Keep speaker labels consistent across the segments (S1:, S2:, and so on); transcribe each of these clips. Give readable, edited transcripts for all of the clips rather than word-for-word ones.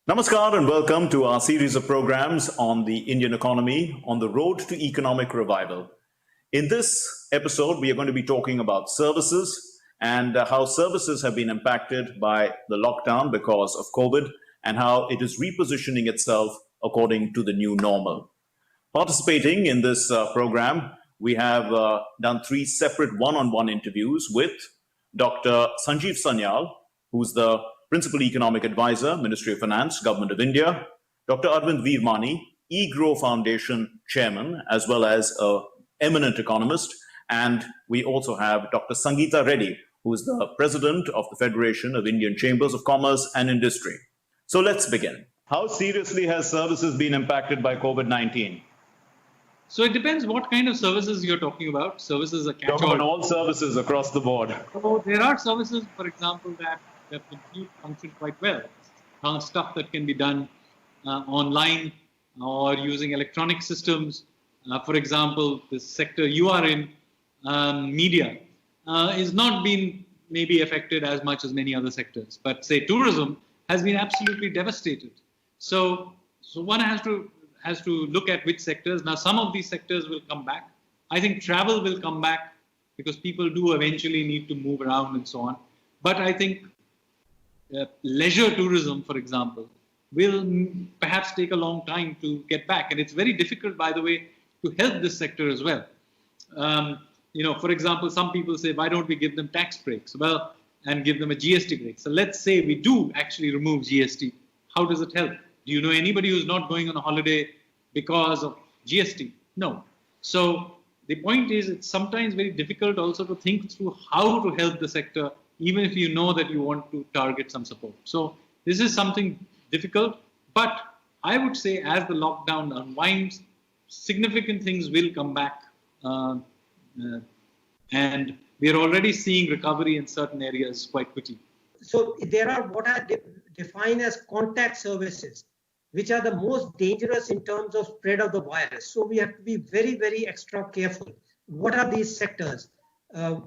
S1: Namaskar and welcome to our series of programs on the Indian economy on the road to economic revival. In this episode, we are going to be talking about services and how services have been impacted by the lockdown because of COVID and how it is repositioning itself according to the new normal. Participating in this program, we have done three separate one-on-one interviews with Dr. Sanjeev Sanyal, who's the Principal Economic Advisor, Ministry of Finance, Government of India, Dr. Arvind Veermani, eGrow Foundation Chairman, as well as an eminent economist, and we also have Dr. Sangeeta Reddy, who is the President of the Federation of Indian Chambers of Commerce and Industry. So let's begin. How seriously has services been impacted by COVID-19?
S2: So it depends what kind of services you're talking about. Services are catch-all.
S1: On all services across the board.
S2: So there are services, for example, that function quite well. Stuff that can be done online or using electronic systems. For example, the sector you are in, media, is not been maybe affected as much as many other sectors. But say tourism has been absolutely devastated. So one has to look at which sectors. Now, some of these sectors will come back. I think travel will come back because people do eventually need to move around and so on. But I think leisure tourism, for example, will perhaps take a long time to get back. And it's very difficult, by the way, to help this sector as well. For example, some people say, why don't we give them tax breaks? Well, and give them a GST break. So let's say we do actually remove GST. How does it help? Do you know anybody who's not going on a holiday because of GST? No. So the point is, it's sometimes very difficult also to think through how to help the sector, even if you know that you want to target some support. So this is something difficult, but I would say as the lockdown unwinds, significant things will come back. And we are already seeing recovery in certain areas quite quickly.
S3: So there are what I define as contact services, which are the most dangerous in terms of spread of the virus. So we have to be very, very extra careful. What are these sectors? Where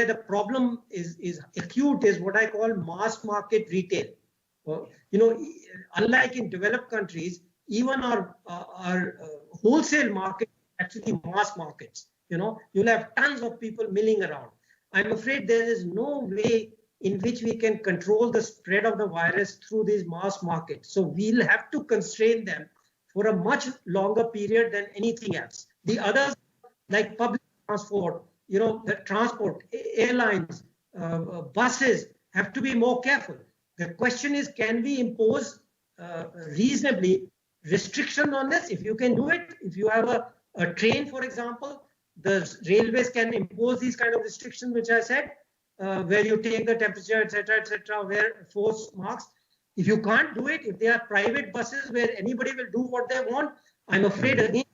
S3: the problem is acute is what I call mass market retail. Unlike in developed countries, even our wholesale market actually mass markets. You'll have tons of people milling around. I'm afraid there is no way in which we can control the spread of the virus through these mass markets. So we'll have to constrain them for a much longer period than anything else. The others, like public transport, the transport, airlines, buses, have to be more careful. The question is, can we impose reasonably restriction on this? If you can do it, if you have a train, for example, the railways can impose these kind of restrictions, which I said, where you take the temperature, etc., wear force masks. If you can't do it, if they are private buses where anybody will do what they want, I'm afraid again,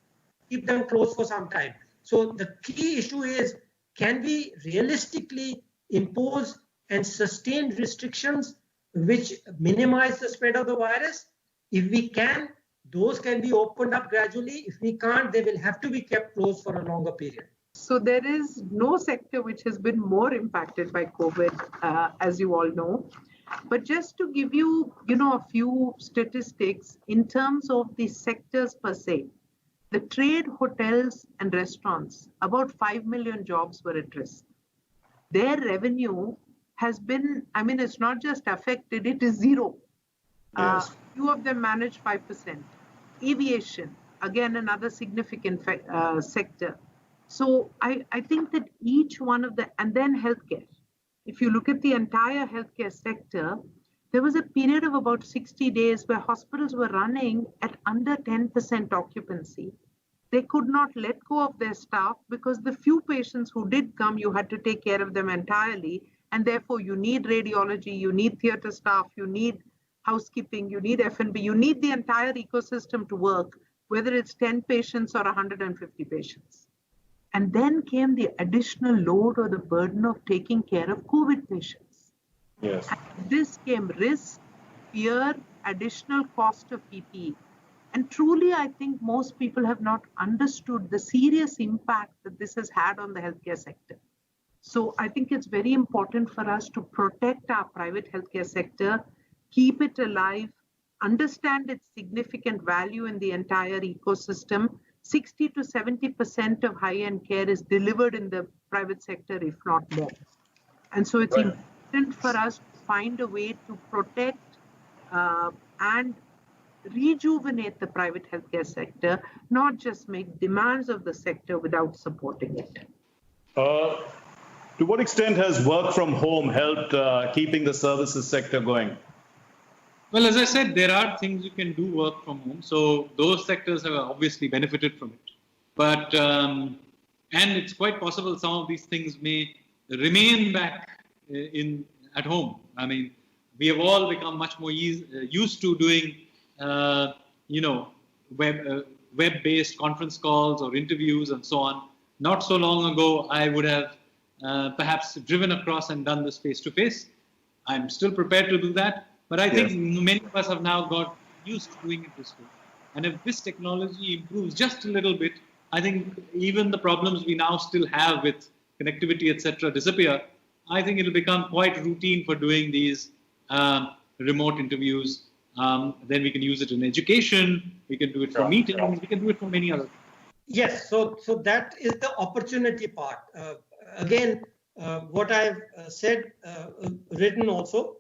S3: keep them closed for some time. So the key issue is, can we realistically impose and sustain restrictions which minimize the spread of the virus? If we can, those can be opened up gradually. If we can't, they will have to be kept closed for a longer period.
S4: So there is no sector which has been more impacted by COVID, as you all know. But just to give you, a few statistics in terms of the sectors per se, the trade, hotels and restaurants, about 5 million jobs were at risk. Their revenue has been, it's not just affected, it is zero.
S1: Yes.
S4: Few of them manage 5%. Aviation, again, another significant sector. So I think that each one of the, and then healthcare. If you look at the entire healthcare sector, there was a period of about 60 days where hospitals were running at under 10% occupancy. They could not let go of their staff because the few patients who did come, you had to take care of them entirely. And therefore, you need radiology, you need theater staff, you need housekeeping, you need F&B, you need the entire ecosystem to work, whether it's 10 patients or 150 patients. And then came the additional load or the burden of taking care of COVID patients.
S1: Yes.
S4: And this came risk, fear, additional cost of PPE. And truly, I think most people have not understood the serious impact that this has had on the healthcare sector. So I think it's very important for us to protect our private healthcare sector, keep it alive, understand its significant value in the entire ecosystem. 60 to 70% of high-end care is delivered in the private sector, if not more. And so it's important for us to find a way to protect and rejuvenate the private healthcare sector, not just make demands of the sector without supporting it.
S1: To what extent has work from home helped keeping the services sector going?
S2: Well, as I said, there are things you can do work from home. So those sectors have obviously benefited from it. But, and it's quite possible some of these things may remain back at home. I mean, we have all become much more used to doing, web-based conference calls or interviews and so on. Not so long ago, I would have perhaps driven across and done this face-to-face. I'm still prepared to do that. But I think many of us have now got used to doing it this way. And if this technology improves just a little bit, I think even the problems we now still have with connectivity, etc., disappear. I think it'll become quite routine for doing these remote interviews. Then we can use it in education. We can do it for meetings. We can do it for many other things.
S3: Yes, so that is the opportunity part. Again, what I've said, written also,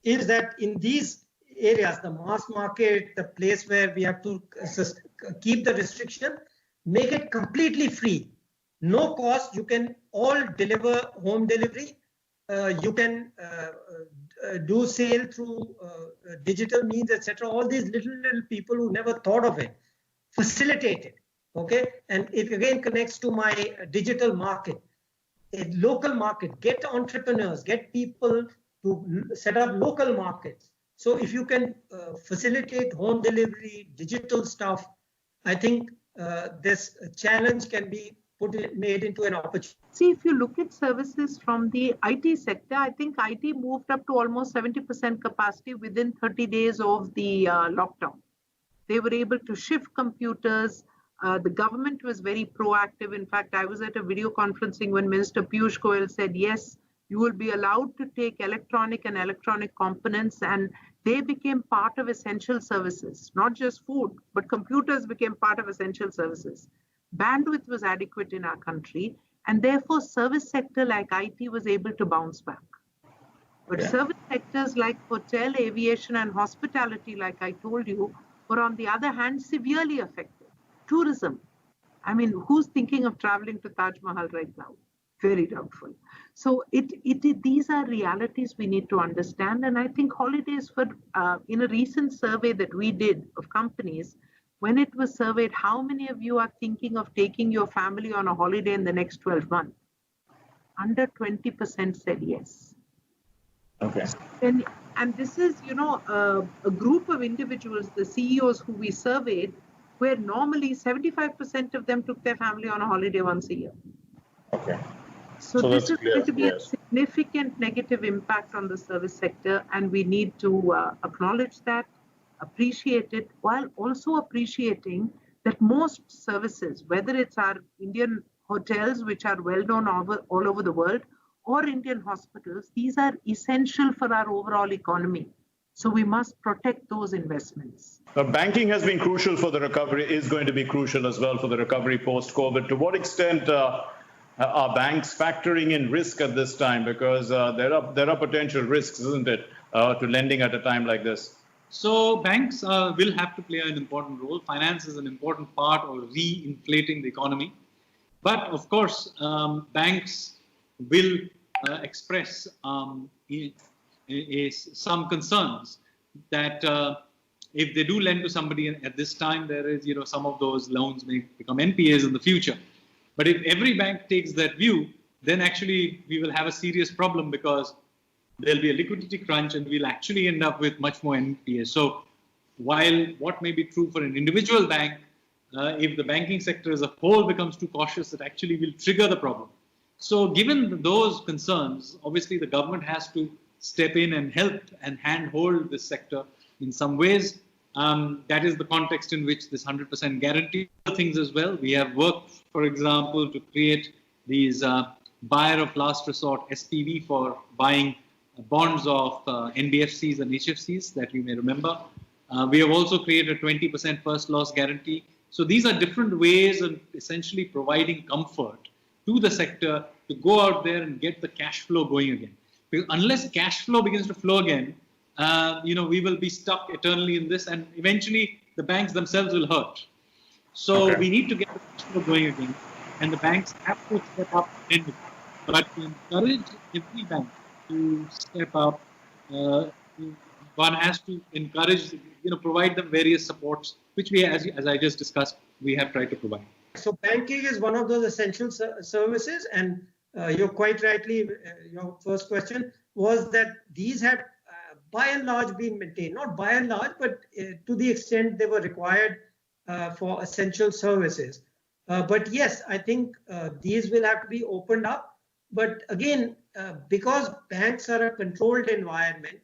S3: is that in these areas, the mass market, the place where we have to keep the restriction, make it completely free. No cost, you can all deliver home delivery. You can do sale through digital means, etc. All these little people who never thought of it, facilitate it. Okay, and it again connects to my digital market, a local market. Get entrepreneurs, get people to set up local markets. So if you can facilitate home delivery, digital stuff, I think this challenge can be made into an opportunity.
S4: See, if you look at services from the IT sector, I think IT moved up to almost 70% capacity within 30 days of the lockdown. They were able to shift computers. The government was very proactive. In fact, I was at a video conferencing when Minister Piyush Goyal said, yes, you will be allowed to take electronic and electronic components, and they became part of essential services, not just food, but computers became part of essential services. Bandwidth was adequate in our country, and therefore service sector like IT was able to bounce back. But service sectors like hotel, aviation, and hospitality, like I told you, were on the other hand severely affected. Tourism. I mean, who's thinking of traveling to Taj Mahal right now? Very doubtful. So these are realities we need to understand. And I think holidays in a recent survey that we did of companies, when it was surveyed, how many of you are thinking of taking your family on a holiday in the next 12 months? Under 20% said yes.
S1: Okay.
S4: And this is, a group of individuals, the CEOs who we surveyed, where normally 75% of them took their family on a holiday once a year.
S1: Okay.
S4: So this is going to be a significant negative impact on the service sector, and we need to acknowledge that, appreciate it, while also appreciating that most services, whether it's our Indian hotels, which are well known all over the world, or Indian hospitals, these are essential for our overall economy. So we must protect those investments.
S1: Banking has been crucial for the recovery, is going to be crucial as well for the recovery post-COVID. To what extent are banks factoring in risk at this time? Because there are potential risks, isn't it, to lending at a time like this?
S2: So banks will have to play an important role. Finance is an important part of re-inflating the economy. But of course, banks will express some concerns that if they do lend to somebody at this time, there is, some of those loans may become NPAs in the future. But if every bank takes that view, then actually we will have a serious problem, because there'll be a liquidity crunch and we'll actually end up with much more NPAs. So while what may be true for an individual bank, if the banking sector as a whole becomes too cautious, it actually will trigger the problem. So given those concerns, obviously the government has to step in and help and handhold this sector in some ways. That is the context in which this 100% guarantee things as well. We have worked, for example, to create these buyer of last resort SPV for buying bonds of NBFCs and HFCs that you may remember. We have also created a 20% first loss guarantee. So these are different ways of essentially providing comfort to the sector to go out there and get the cash flow going again. Because unless cash flow begins to flow again, we will be stuck eternally in this, and eventually the banks themselves will hurt. So we need to get the cash flow going again, and the banks have to step up. But to encourage every bank to step up, one has to encourage, provide them various supports, which we, as I just discussed, we have tried to provide.
S3: So banking is one of those essential services, and you're quite rightly, your first question was that these had by and large been maintained, not by and large, but to the extent they were required for essential services. But yes, I think these will have to be opened up. But again, because banks are a controlled environment,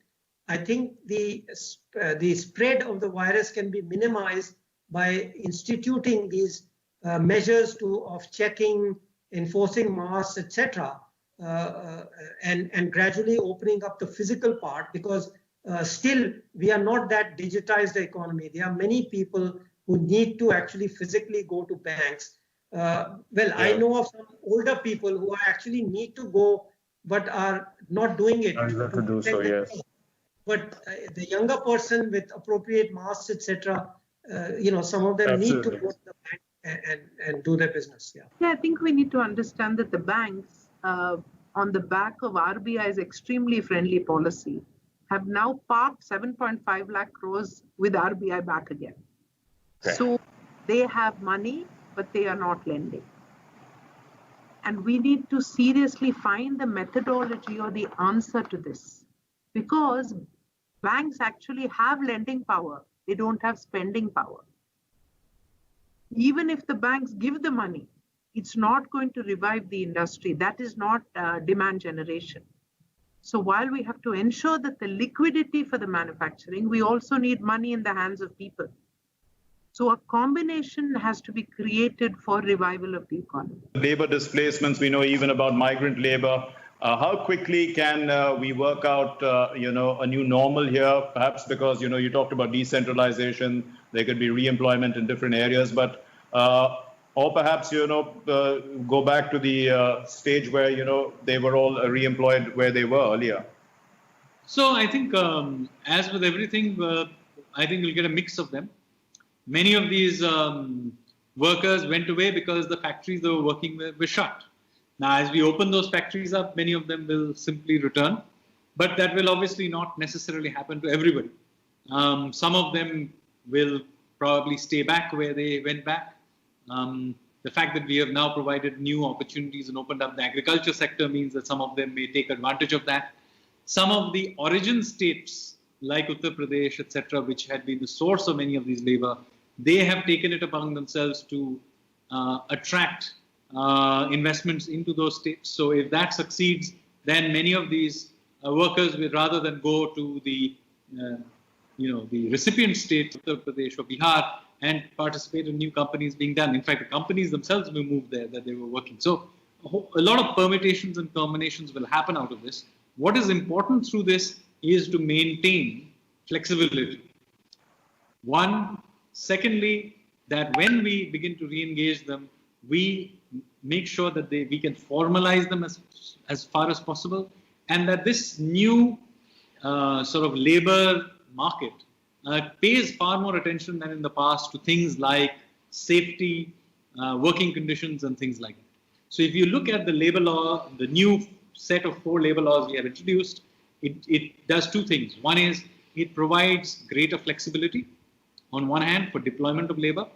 S3: I think the spread of the virus can be minimized by instituting these measures of checking, enforcing masks, etc., and gradually opening up the physical part, because still we are not that digitized economy. There are many people who need to actually physically go to banks. I know of some older people who actually need to go but are not doing it.
S1: To do so, yes.
S3: But the younger person with appropriate masks, etc., some of them need to go to the bank and do their business.
S4: I think we need to understand that the banks, on the back of RBI's extremely friendly policy, have now parked 7.5 lakh crores with RBI back again. Okay. So they have money, but they are not lending. And we need to seriously find the methodology or the answer to this, because banks actually have lending power. They don't have spending power. Even if the banks give the money, it's not going to revive the industry. That is not demand generation. So while we have to ensure that the liquidity for the manufacturing, we also need money in the hands of people. So a combination has to be created for revival of the economy.
S1: Labor displacements, we know even about migrant labor. How quickly can we work out, a new normal here? Perhaps because, you talked about decentralization, there could be re-employment in different areas, but or perhaps, go back to the stage where, they were all re-employed where they were earlier.
S2: So I think, as with everything, I think we'll get a mix of them. Many of these workers went away because the factories they were working with were shut. Now, as we open those factories up, many of them will simply return, but that will obviously not necessarily happen to everybody. Some of them will probably stay back where they went back. The fact that we have now provided new opportunities and opened up the agriculture sector means that some of them may take advantage of that. Some of the origin states like Uttar Pradesh, etc., which had been the source of many of these labor, they have taken it upon themselves to attract investments into those states. So if that succeeds, then many of these workers will, rather than go to the the recipient states, Uttar Pradesh or Bihar, and participate in new companies being done. In fact, the companies themselves will move there that they were working. So a lot of permutations and combinations will happen out of this. What is important through this is to maintain flexibility. One. Secondly, that when we begin to re-engage them, we make sure that we can formalize them as far as possible, and that this new sort of labor market pays far more attention than in the past to things like safety, working conditions, and things like that. So if you look at the labor law, the new set of 4 labor laws we have introduced, it does 2 things. One is it provides greater flexibility, on one hand, for deployment of labor.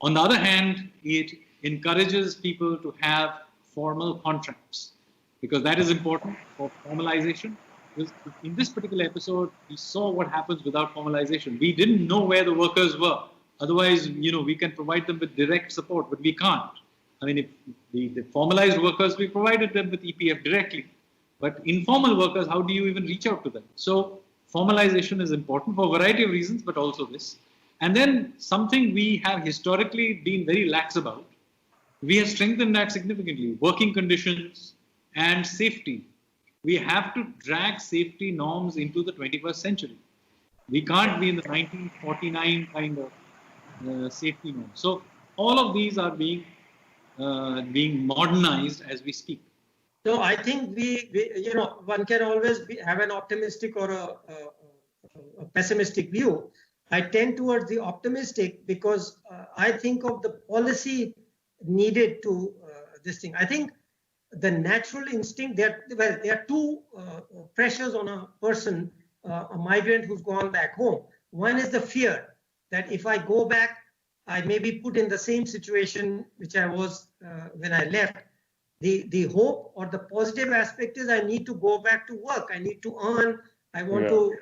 S2: On the other hand, it encourages people to have formal contracts, because that is important for formalization. Because in this particular episode, we saw what happens without formalization. We didn't know where the workers were. Otherwise, we can provide them with direct support, but we can't. I mean, if the formalized workers, we provided them with EPF directly. But informal workers, how do you even reach out to them? So formalization is important for a variety of reasons, but also this. And then something we have historically been very lax about, we have strengthened that significantly. Working conditions and safety. We have to drag safety norms into the 21st century. We can't be in the 1949 kind of safety norm. So all of these are being modernized as we speak.
S3: So I think one can always have an optimistic or a pessimistic view. I tend towards the optimistic because I think of the policy needed to this thing. I think the natural instinct, there are two pressures on a person, a migrant who's gone back home. One is the fear that if I go back, I may be put in the same situation which I was when I left. The hope or the positive aspect is I need to go back to work. I need to earn. I want to,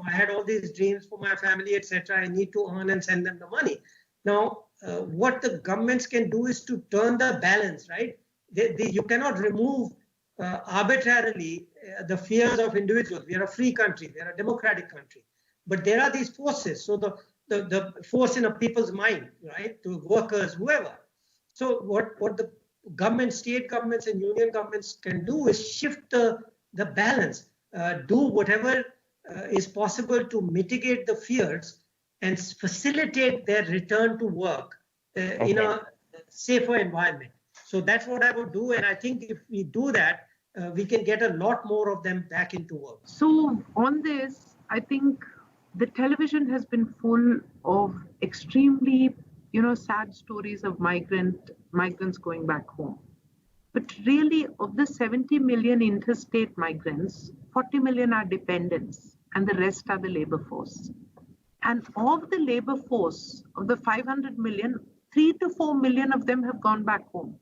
S3: I had all these dreams for my family, etc. I need to earn and send them the money. Now, what the governments can do is to turn the balance, right? You cannot remove arbitrarily the fears of individuals. We are a free country. We are a democratic country. But there are these forces. So the force in a people's mind, right? To workers, whoever. So what the government, state governments and union governments can do is shift the balance, do whatever is possible to mitigate the fears and facilitate their return to work in a safer environment. So that's what I would do. And I think if we do that, we can get a lot more of them back into work.
S4: So on this, I think the television has been full of extremely, sad stories of migrants going back home. But really, of the 70 million interstate migrants, 40 million are dependents, and the rest are the labor force. And of the labor force, of the 500 million, 3 to 4 million of them have gone back home.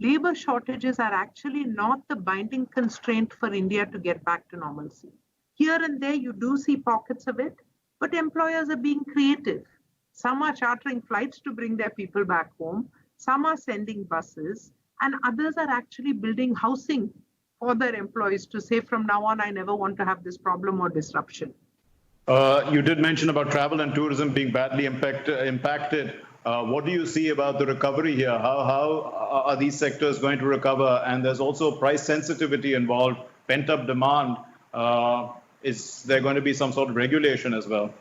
S4: Labor shortages are actually not the binding constraint for India to get back to normalcy. Here and there, you do see pockets of it, but employers are being creative. Some are chartering flights to bring their people back home. Some are sending buses, and others are actually building housing for their employees to say, from now on, I never want to have this problem or disruption.
S1: You did mention about travel and tourism being badly impacted. What do you see about the recovery here? How are these sectors going to recover? And there's also price sensitivity involved, pent-up demand. Is there going to be some sort of regulation as well?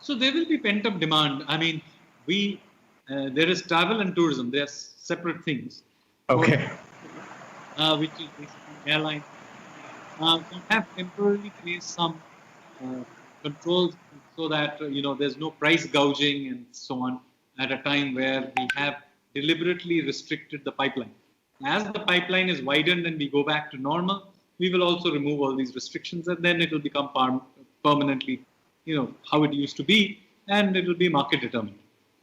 S2: So there will be pent-up demand. I mean, there is travel and tourism. They are separate things.
S1: Okay.
S2: Which is basically airline. We have temporarily placed some controls so that there's no price gouging and so on at a time where we have deliberately restricted the pipeline. As the pipeline is widened and we go back to normal, we will also remove all these restrictions, and then it will become permanently, how it used to be, and it will be market determined.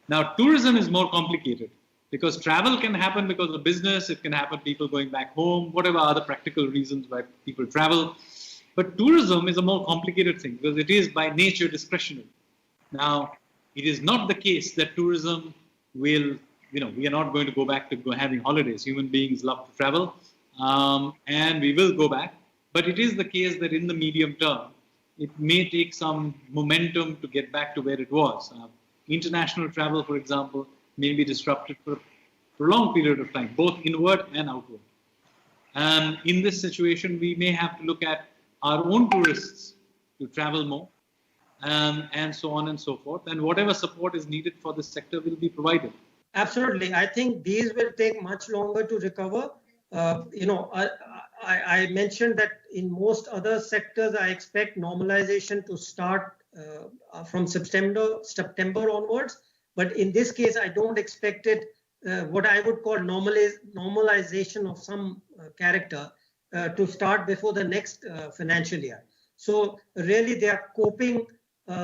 S2: Now, tourism is more complicated because travel can happen because of business, it can happen people going back home, whatever other practical reasons why people travel. But tourism is a more complicated thing because it is by nature discretionary. Now, it is not the case that tourism will, we are not going to go back to having holidays. Human beings love to travel, and we will go back. But it is the case that in the medium term, it may take some momentum to get back to where it was. International travel, for example, may be disrupted for a prolonged period of time, both inward and outward. In this situation, we may have to look at our own tourists to travel more, and so on and so forth. And whatever support is needed for this sector will be provided.
S3: Absolutely. I think these will take much longer to recover. I mentioned that in most other sectors, I expect normalization to start from September onwards. But in this case, I don't expect it, what I would call normalization of some character to start before the next financial year. So really, there are coping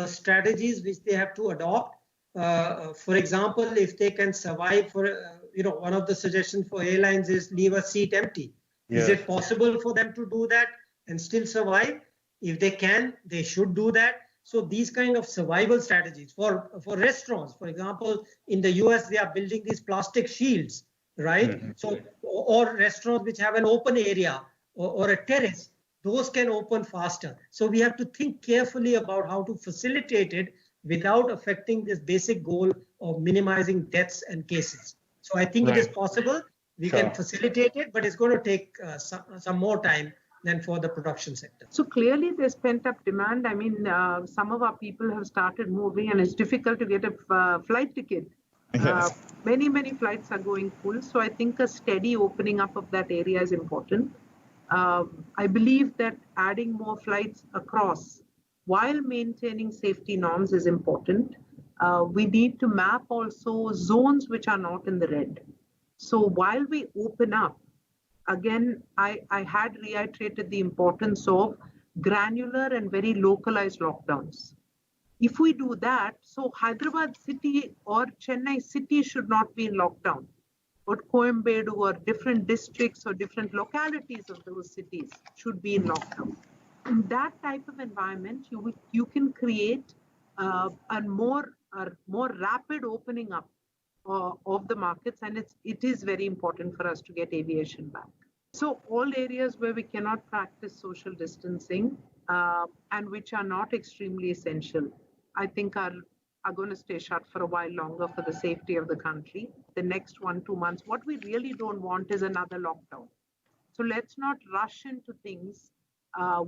S3: strategies which they have to adopt. For example, if they can survive one of the suggestions for airlines is leave a seat empty. Yes. Is it possible for them to do that and still survive? If they can, they should do that. So these kind of survival strategies for restaurants, for example, in the US, they are building these plastic shields, right? Mm-hmm. So, or restaurants which have an open area or a terrace, those can open faster. So we have to think carefully about how to facilitate it without affecting this basic goal of minimizing deaths and cases. So I think It is possible. We can facilitate it, but it's going to take some more time than for the production sector.
S4: So clearly there's pent-up demand. I mean, some of our people have started moving, and it's difficult to get a flight ticket.
S1: Yes.
S4: Many flights are going full. So I think a steady opening up of that area is important. I believe that adding more flights across while maintaining safety norms is important. We need to map also zones which are not in the red. So while we open up, again, I had reiterated the importance of granular and very localized lockdowns. If we do that, so Hyderabad city or Chennai city should not be in lockdown, but Coimbatore or different districts or different localities of those cities should be in lockdown. In that type of environment, you can create a more rapid opening up of the markets, and it is very important for us to get aviation back. So all areas where we cannot practice social distancing and which are not extremely essential, I think are going to stay shut for a while longer for the safety of the country. The next 1-2 months, what we really don't want is another lockdown. So let's not rush into things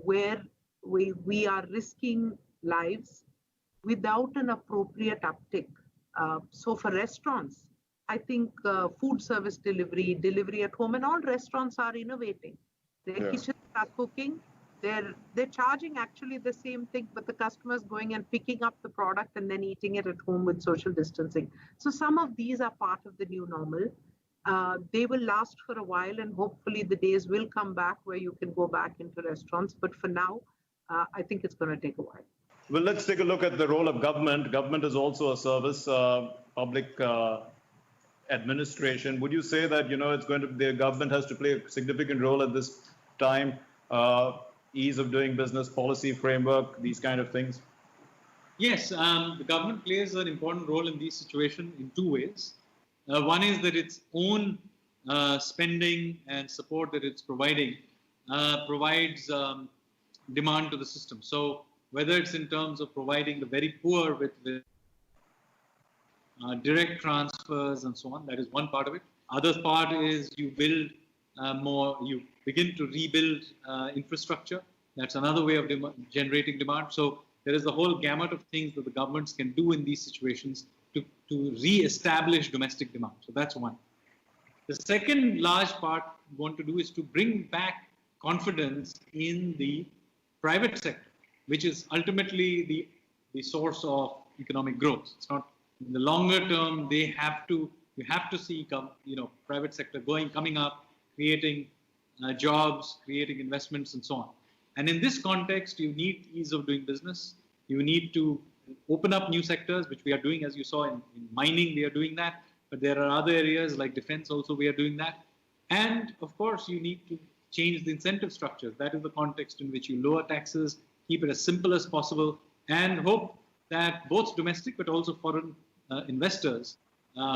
S4: where we are risking lives without an appropriate uptick. So for restaurants, I think food service delivery at home, and all restaurants are innovating. Their kitchens are cooking. They're charging actually the same thing, but the customers going and picking up the product and then eating it at home with social distancing. So some of these are part of the new normal. They will last for a while, and hopefully the days will come back where you can go back into restaurants. But for now, I think it's going to take a while.
S1: Well, let's take a look at the role of government. Government is also a service, public administration. Would you say that, the government has to play a significant role at this time? Ease of doing business, policy framework, these kind of things?
S2: Yes, the government plays an important role in these situations in two ways. One is that its own spending and support that it's providing provides demand to the system. So whether it's in terms of providing the very poor with direct transfers and so on, that is one part of it. Other part is you build you begin to rebuild infrastructure. That's another way of generating demand. So there is a whole gamut of things that the governments can do in these situations to re-establish domestic demand. So that's one. The second large part we want to do is to bring back confidence in the private sector, which is ultimately the source of economic growth. It's not in the longer term. You have to see private sector coming up, creating jobs, creating investments, and so on. And in this context, you need ease of doing business. You need to open up new sectors, which we are doing, as you saw in mining, we are doing that. But there are other areas like defense also, we are doing that. And of course, you need to change the incentive structures. That is the context in which you lower taxes, keep it as simple as possible, and hope that both domestic but also foreign investors,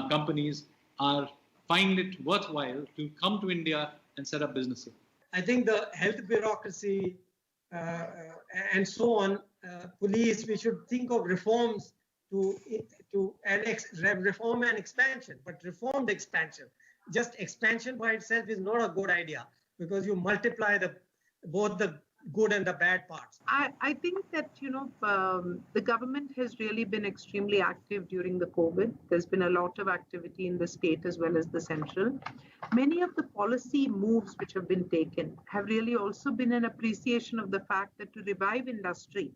S2: companies find it worthwhile to come to India and set up business here.
S3: I think the health bureaucracy and so on, police, we should think of reforms reform and expansion, but reformed expansion. Just expansion by itself is not a good idea, because you multiply both the good and the bad parts.
S4: I think that, the government has really been extremely active during the COVID. There's been a lot of activity in the state as well as the central. Many of the policy moves which have been taken have really also been an appreciation of the fact that to revive industry,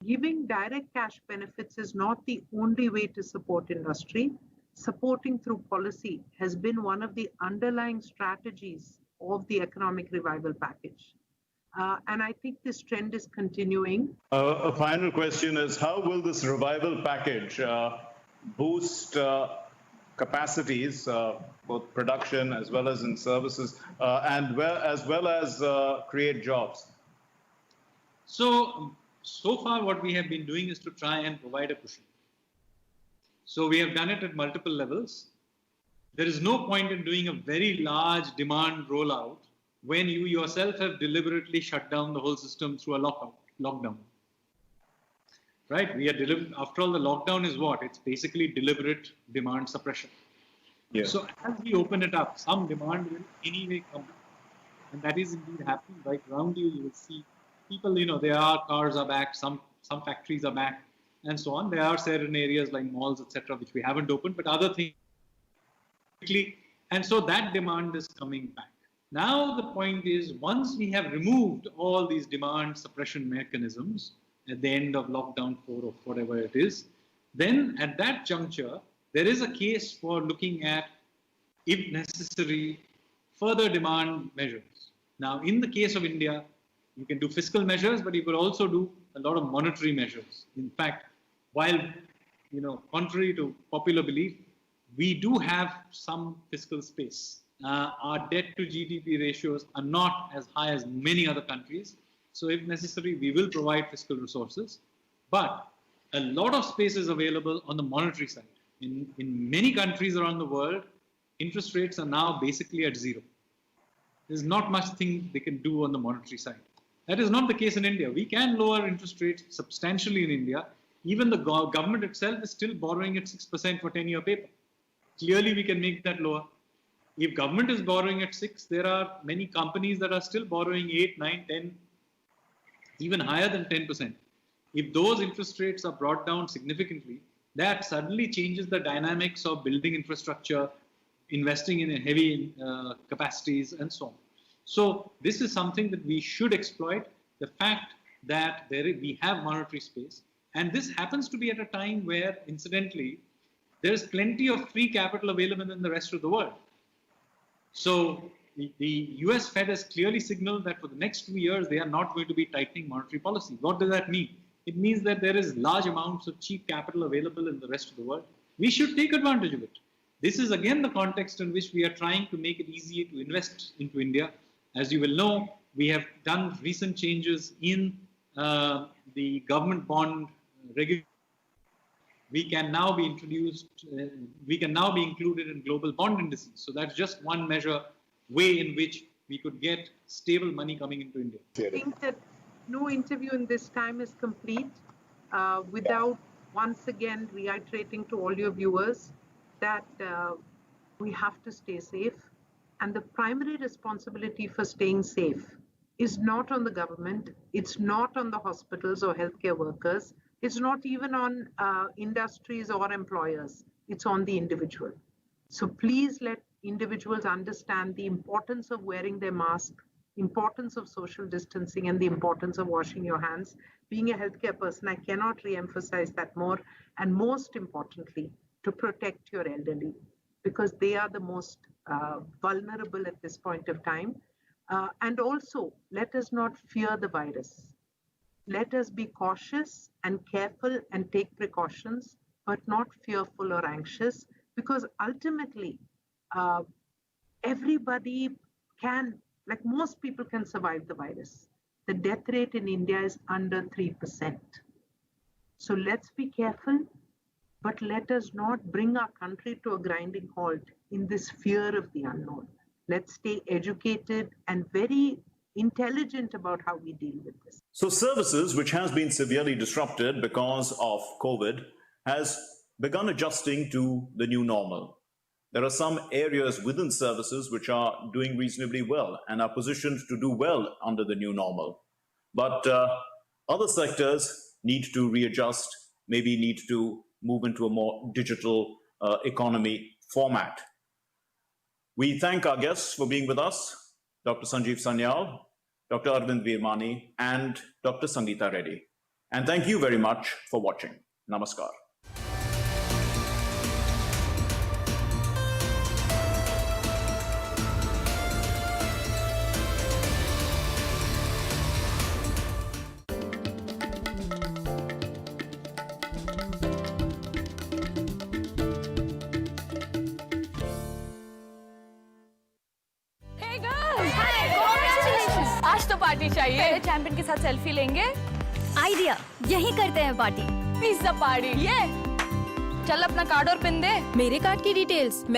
S4: giving direct cash benefits is not the only way to support industry. Supporting through policy has been one of the underlying strategies of the economic revival package. And I think this trend is continuing.
S1: A final question is, how will this revival package boost capacities, both production as well as in services, as well as create jobs?
S2: So far what we have been doing is to try and provide a cushion. So we have done it at multiple levels. There is no point in doing a very large demand rollout when you yourself have deliberately shut down the whole system through a lockdown. Right? After all, the lockdown is what? It's basically deliberate demand suppression. Yeah. So as we open it up, some demand will anyway come. and that is indeed happening right around you. You will see people, there are cars are back, some factories are back, and so on. There are certain areas like malls, etc., which we haven't opened, but other things quickly, and so that demand is coming back. Now the point is, once we have removed all these demand suppression mechanisms at the end of lockdown 4 or whatever it is, then at that juncture, there is a case for looking at, if necessary, further demand measures. Now, in the case of India, you can do fiscal measures, but you could also do a lot of monetary measures. In fact, while, contrary to popular belief, we do have some fiscal space. Our debt to GDP ratios are not as high as many other countries. So if necessary, we will provide fiscal resources. But a lot of space is available on the monetary side. In many countries around the world, interest rates are now basically at zero. There's not much thing they can do on the monetary side. That is not the case in India. We can lower interest rates substantially in India. Even the government itself is still borrowing at 6% for 10-year paper. Clearly, we can make that lower. If government is borrowing at 6, there are many companies that are still borrowing 8, 9, 10, even higher than 10%. If those interest rates are brought down significantly, that suddenly changes the dynamics of building infrastructure, investing in heavy capacities, and so on. So this is something that we should exploit, the fact that we have monetary space. And this happens to be at a time where, incidentally, there is plenty of free capital available in the rest of the world. So the US Fed has clearly signaled that for the next 2 years, they are not going to be tightening monetary policy. What does that mean? It means that there is large amounts of cheap capital available in the rest of the world. We should take advantage of it. This is again the context in which we are trying to make it easier to invest into India. As you will know, we have done recent changes in the government bond regulation. We can now be included in global bond indices. So that's just one way in which we could get stable money coming into India.
S4: I think that no interview in this time is complete without once again reiterating to all your viewers that we have to stay safe. And the primary responsibility for staying safe is not on the government. It's not on the hospitals or healthcare workers. It's not even on industries or employers. It's on the individual. So please let individuals understand the importance of wearing their mask, importance of social distancing, and the importance of washing your hands. Being a healthcare person, I cannot re-emphasize that more. And most importantly, to protect your elderly, because they are the most vulnerable at this point of time. And also, let us not fear the virus. Let us be cautious and careful and take precautions, but not fearful or anxious, because ultimately, everybody can, like most people can survive the virus. The death rate in India is under 3%. So let's be careful, but let us not bring our country to a grinding halt in this fear of the unknown. Let's stay educated and very intelligent about how we deal with this.
S1: So services, which has been severely disrupted because of COVID, has begun adjusting to the new normal. There are some areas within services which are doing reasonably well and are positioned to do well under the new normal. But other sectors need to readjust, maybe need to move into a more digital economy format. We thank our guests for being with us, Dr. Sanjeev Sanyal, Dr. Arvind Veermani, and Dr. Sangeeta Reddy. And thank you very much for watching. Namaskar.
S5: आज तो party चाहिए। Champion के साथ selfie लेंगे।
S6: Idea, यही करते हैं party.
S5: Pizza party. ये चल अपना कार्ड और पिन दे।
S6: मेरे कार्ड की डिटेल्स